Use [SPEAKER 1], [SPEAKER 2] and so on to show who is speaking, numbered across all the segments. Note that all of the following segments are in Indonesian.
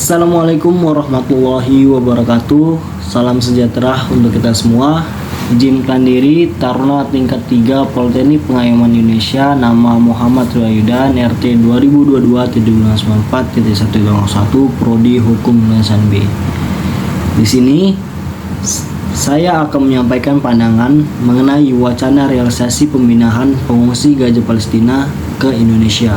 [SPEAKER 1] Assalamualaikum warahmatullahi wabarakatuh. Salam sejahtera untuk kita semua. Izin diri Taruna tingkat 3 Politeknik Pengayoman Indonesia, nama Muhammad Riyayudan, RT 2022-1794-101, Prodi Hukum Lulusan B. Di sini saya akan menyampaikan pandangan mengenai wacana realisasi pemindahan pengungsi Gaza Palestina ke Indonesia.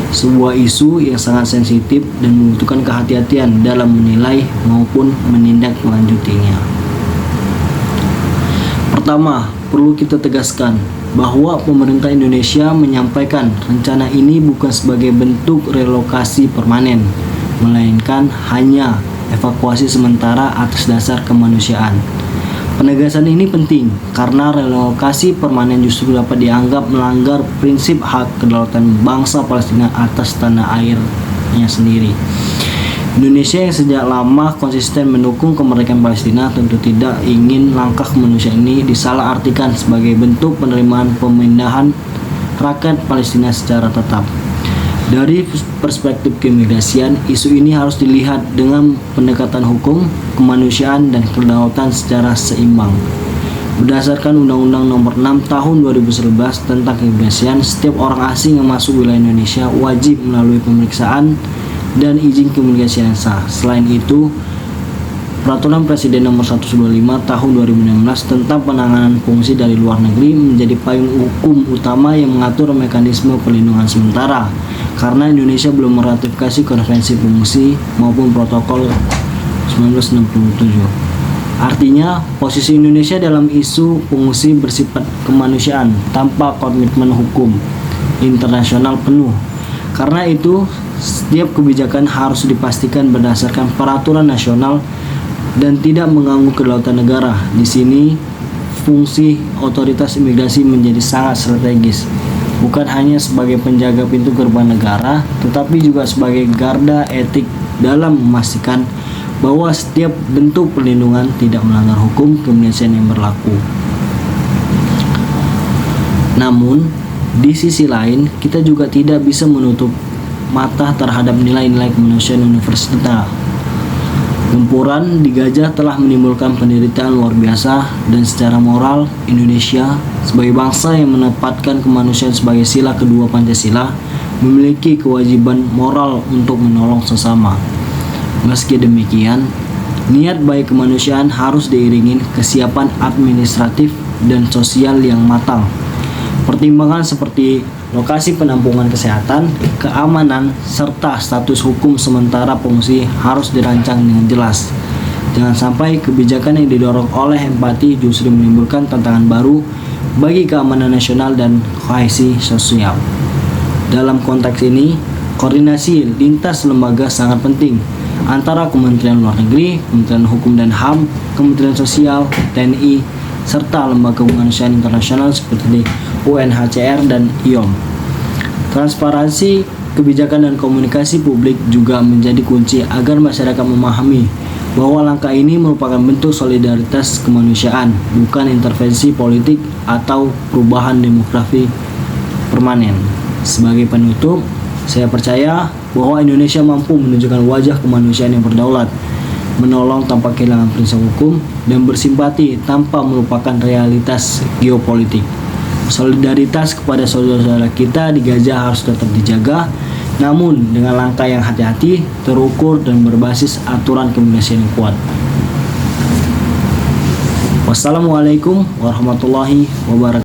[SPEAKER 1] Sebuah isu yang sangat sensitif dan membutuhkan kehati-hatian dalam menilai maupun menindaklanjutinya. Pertama, perlu kita tegaskan bahwa pemerintah Indonesia menyampaikan rencana ini bukan sebagai bentuk relokasi permanen, melainkan hanya evakuasi sementara atas dasar kemanusiaan. Penegasan ini penting karena relokasi permanen justru dapat dianggap melanggar prinsip hak kedaulatan bangsa Palestina atas tanah airnya sendiri. Indonesia yang sejak lama konsisten mendukung kemerdekaan Palestina tentu tidak ingin langkah kemanusiaan ini disalahartikan sebagai bentuk penerimaan pemindahan rakyat Palestina secara tetap. Dari perspektif keimigrasian, isu ini harus dilihat dengan pendekatan hukum, kemanusiaan, dan kedaulatan secara seimbang. Berdasarkan Undang-Undang Nomor 6 Tahun 2011 tentang keimigrasian, setiap orang asing yang masuk wilayah Indonesia wajib melalui pemeriksaan dan izin keimigrasian yang sah. Selain itu, Peraturan Presiden Nomor 125 Tahun 2016 tentang penanganan pengungsi dari luar negeri menjadi payung hukum utama yang mengatur mekanisme perlindungan sementara, karena Indonesia belum meratifikasi Konvensi Pengungsi maupun Protokol 1967. Artinya, posisi Indonesia dalam isu pengungsi bersifat kemanusiaan tanpa komitmen hukum internasional penuh. Karena itu, setiap kebijakan harus dipastikan berdasarkan peraturan nasional dan tidak mengganggu kedaulatan negara. Di sini, fungsi otoritas imigrasi menjadi sangat strategis, bukan hanya sebagai penjaga pintu gerbang negara, tetapi juga sebagai garda etik dalam memastikan bahwa setiap bentuk perlindungan tidak melanggar hukum keimigrasian yang berlaku. Namun, di sisi lain, kita juga tidak bisa menutup mata terhadap nilai-nilai kemanusiaan universal. Gempuran di Gaza telah menimbulkan penderitaan luar biasa, dan secara moral, Indonesia sebagai bangsa yang menempatkan kemanusiaan sebagai sila kedua Pancasila memiliki kewajiban moral untuk menolong sesama. Meski demikian, niat baik kemanusiaan harus diiringi kesiapan administratif dan sosial yang matang. Pertimbangan seperti lokasi penampungan kesehatan, keamanan, serta status hukum sementara pengungsi harus dirancang dengan jelas. Jangan sampai kebijakan yang didorong oleh empati justru menimbulkan tantangan baru bagi keamanan nasional dan kohesi sosial. Dalam konteks ini, koordinasi lintas lembaga sangat penting antara Kementerian Luar Negeri, Kementerian Hukum dan HAM, Kementerian Sosial, TNI, serta lembaga kemanusiaan internasional seperti UNHCR dan IOM. Transparansi kebijakan dan komunikasi publik juga menjadi kunci agar masyarakat memahami bahwa langkah ini merupakan bentuk solidaritas kemanusiaan, bukan intervensi politik atau perubahan demografi permanen. Sebagai penutup, saya percaya bahwa Indonesia mampu menunjukkan wajah kemanusiaan yang berdaulat, menolong tanpa kehilangan prinsip hukum, dan bersimpati tanpa melupakan realitas geopolitik. Solidaritas kepada saudara-saudara kita di Gaza harus tetap dijaga, namun dengan langkah yang hati-hati, terukur, dan berbasis aturan kemanusiaan yang kuat. Wassalamualaikum warahmatullahi wabarakatuh.